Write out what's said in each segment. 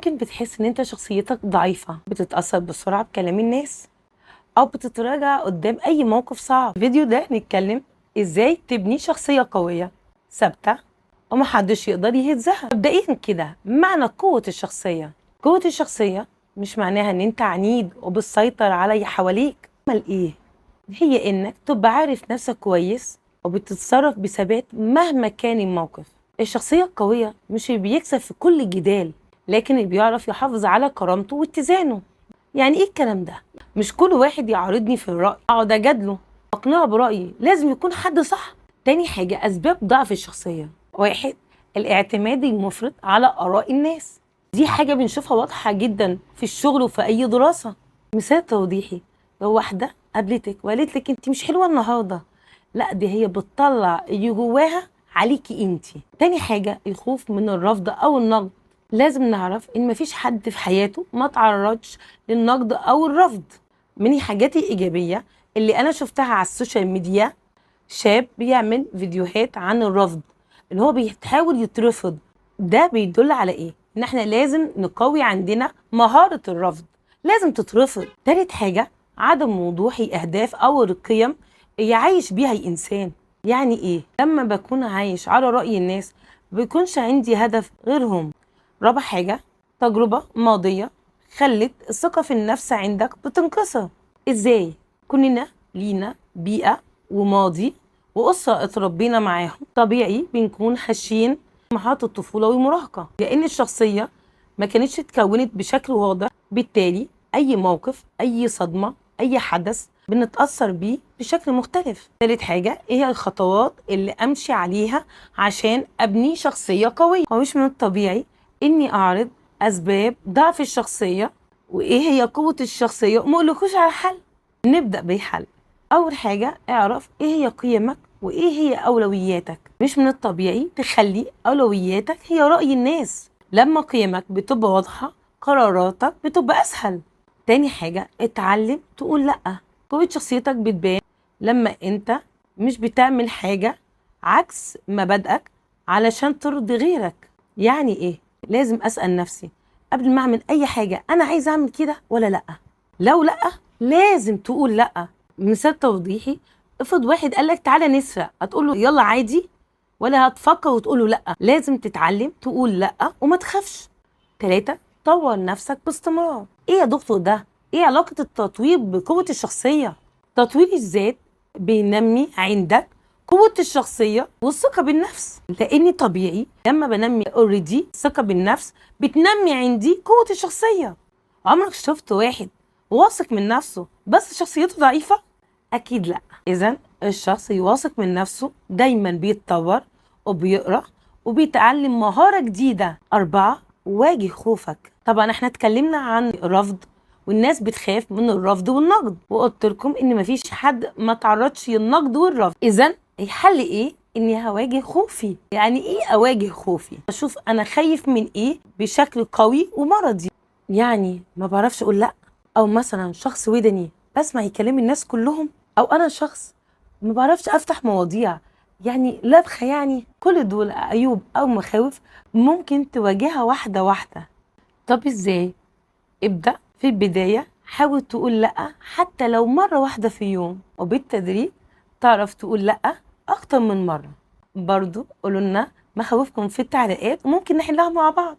ممكن بتحس ان انت شخصيتك ضعيفة، بتتأثر بسرعة بكلام الناس او بتتراجع قدام اي موقف صعب. الفيديو ده هنتكلم ازاي تبني شخصية قوية ثابتة ومحدش يقدر يهزها. مبدئيا كده، معنى قوة الشخصية. قوة الشخصية مش معناها ان انت عنيد وبتسيطر على اللي حواليك. امال ايه؟ هي انك تبقى عارف نفسك كويس وبتتصرف بثبات مهما كان الموقف. الشخصية القوية مش اللي بيكسب في كل جدال، لكن اللي بيعرف يحافظ على كرامته واتزانه. يعني ايه الكلام ده؟ مش كل واحد يعارضني في الرأي اقعد اجادله اقنعه برأيي، لازم يكون حد صح. تاني حاجة، اسباب ضعف الشخصية. واحد، الاعتماد المفرط على آراء الناس. دي حاجة بنشوفها واضحة جدا في الشغل وفي أي دراسة. مثال توضيحي، لو واحدة قابلتك وقالت لك انت مش حلوة النهاردة، لا دي هي بتطلع اللي جواها عليكي انت. تاني حاجة، الخوف من الرفض أو النقد. لازم نعرف ان مفيش حد في حياته ما تعرضش للنقد أو الرفض. من الحاجات الإيجابية اللي أنا شفتها على السوشيال ميديا، شاب بيعمل فيديوهات عن الرفض، اللي هو بيحاول يترفض. ده بيدل على ايه؟ ان احنا لازم نقوي عندنا مهارة الرفض، لازم تترفض. تالت حاجة، عدم وضوح الاهداف او القيم اللي عايش بيها الانسان. يعني ايه؟ لما بكون عايش على رأي الناس بيكونش عندي هدف غيرهم. رابع حاجة، تجربة ماضية خلت الثقة في النفس عندك بتنكسر. ازاي؟ كلنا لينا بيئة وماضي وقصة اتربينا معاهم، طبيعي بنكون حاشين مرحلة الطفولة والمراهقة، لأن الشخصية ما كانتش اتكونت بشكل واضح. بالتالي أي موقف، أي صدمة، أي حدث بنتأثر بيه بشكل مختلف. ثالث حاجة، ايه هي الخطوات اللي أمشي عليها عشان أبني شخصية قوية؟ هو مش من الطبيعي إني أعرض أسباب ضعف الشخصية وإيه هي قوة الشخصية ومقولكوش على حل. نبدأ بالحل. أول حاجة، اعرف إيه هي قيمك وإيه هي أولوياتك. مش من الطبيعي تخلي أولوياتك هي رأي الناس. لما قيمك بتبقى واضحة قراراتك بتبقى أسهل. تاني حاجة، اتعلم تقول لأ. قوة شخصيتك بتبان لما أنت مش بتعمل حاجة عكس مبادئك علشان ترضي غيرك. يعني إيه؟ لازم أسأل نفسي قبل ما أعمل أي حاجة، أنا عايز أعمل كده ولا لأ؟ لو لأ، لازم تقول لأ. مثال توضيحي، افرض واحد قالك تعالى نسرق، هتقول له يلا عادي ولا هتفكر وتقول له لأ؟ لازم تتعلم تقول لأ وما تخافش. 3، طور نفسك باستمرار. ايه يا دكتور ده؟ ايه علاقة التطوير بقوة الشخصية؟ تطوير الذات بينمي عندك قوة الشخصية والثقة بالنفس، لأني طبيعي لما بنمي اوريدي ثقة بالنفس بتنمي عندي قوة الشخصية. عمرك شفت واحد واثق من نفسه بس شخصيته ضعيفة؟ أكيد لأ. إذن الشخص يواثق من نفسه دايما بيتطور وبيقرأ وبيتعلم مهارة جديدة. 4، واجه خوفك. طبعا احنا اتكلمنا عن الرفض والناس بتخاف من الرفض والنقد، وقلت لكم ان مفيش حد ما تعرضش للنقد والرفض. إذن الحل ايه؟ اني هواجه خوفي. يعني ايه اواجه خوفي؟ اشوف انا خايف من ايه بشكل قوي ومرضي. يعني ما بعرفش اقول لا، او مثلا شخص ودني بسمع كلام الناس كلهم، او انا شخص ما بعرفش افتح مواضيع يعني لبخه. يعني كل دول عيوب او مخاوف ممكن تواجهها واحده واحده. طب ازاي؟ ابدأ في البداية، حاول تقول لأ حتى لو مرة واحدة في يوم، وبالتدريج تعرف تقول لأ أكتر من مرة. برضو قولوا لنا مخاوفكم في التعليقات وممكن نحلها مع بعض.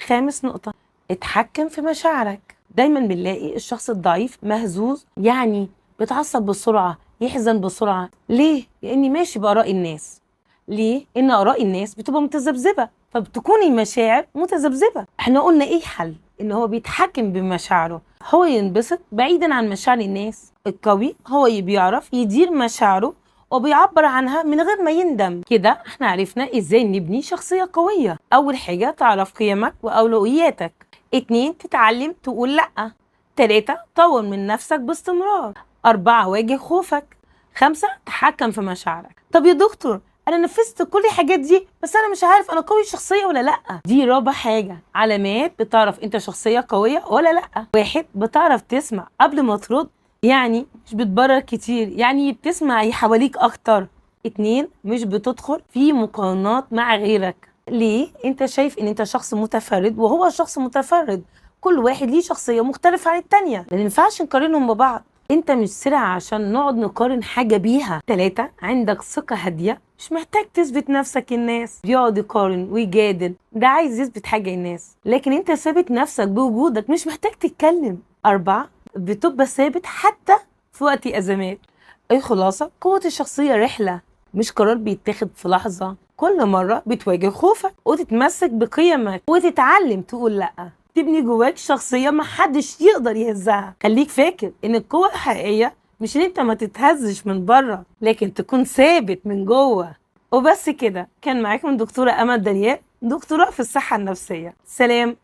5 نقطة، اتحكم في مشاعرك. دايما بنلاقي الشخص الضعيف مهزوز، يعني بيتعصب بسرعة، يحزن بسرعة. ليه؟ لأني ماشي بآراء الناس. ليه؟ إن آراء الناس بتبقى متذبذبة، فبتكون المشاعر متذبذبة. احنا قلنا ايه حل؟ ان هو بيتحكم بمشاعره، هو ينبسط بعيدا عن مشاعر الناس. القوي هو اللي بيعرف يدير مشاعره وبيعبر عنها من غير ما يندم. كده احنا عرفنا ازاي نبني شخصية قوية. اول حاجة، تعرف قيمك واولوياتك. 2، تتعلم تقول لأ. 3، طور من نفسك باستمرار. 4، واجه خوفك. 5، تحكم في مشاعرك. طب يا دكتور انا نفذت كل الحاجات دي بس انا مش عارف انا قوي الشخصيه ولا لا. دي رابع حاجه، علامات بتعرف انت شخصيه قويه ولا لا. 1، بتعرف تسمع قبل ما ترد، يعني مش بتبرر كتير، يعني بتسمع حواليك اكتر. 2، مش بتدخل في مقارنات مع غيرك. ليه؟ انت شايف ان انت شخص متفرد وهو شخص متفرد، كل واحد ليه شخصية مختلفة عن التانية، ما ينفعش نقارنهم ببعض. انت مش سرع عشان نقعد نقارن حاجة بيها. 3. عندك ثقة هادية، مش محتاج تثبت نفسك. الناس بيقعد يقارن ويجادل، ده عايز يثبت حاجة الناس، لكن انت ثابت نفسك بوجودك، مش محتاج تتكلم. 4. بتبقى ثابت حتى في وقت أزمات. الخلاصة، قوة الشخصية رحلة، مش قرار بيتاخد في لحظة. كل مرة بتواجه خوفك وتتمسك بقيمك وتتعلم تقول لأ، تبني جواك شخصية محدش يقدر يهزها. خليك فاكر ان القوة الحقيقية مش ان انت ما تتهزش من بره، لكن تكون ثابت من جوه. وبس كده، كان معاكم دكتورة أمل دانيال، دكتوراه في الصحة النفسية. سلام.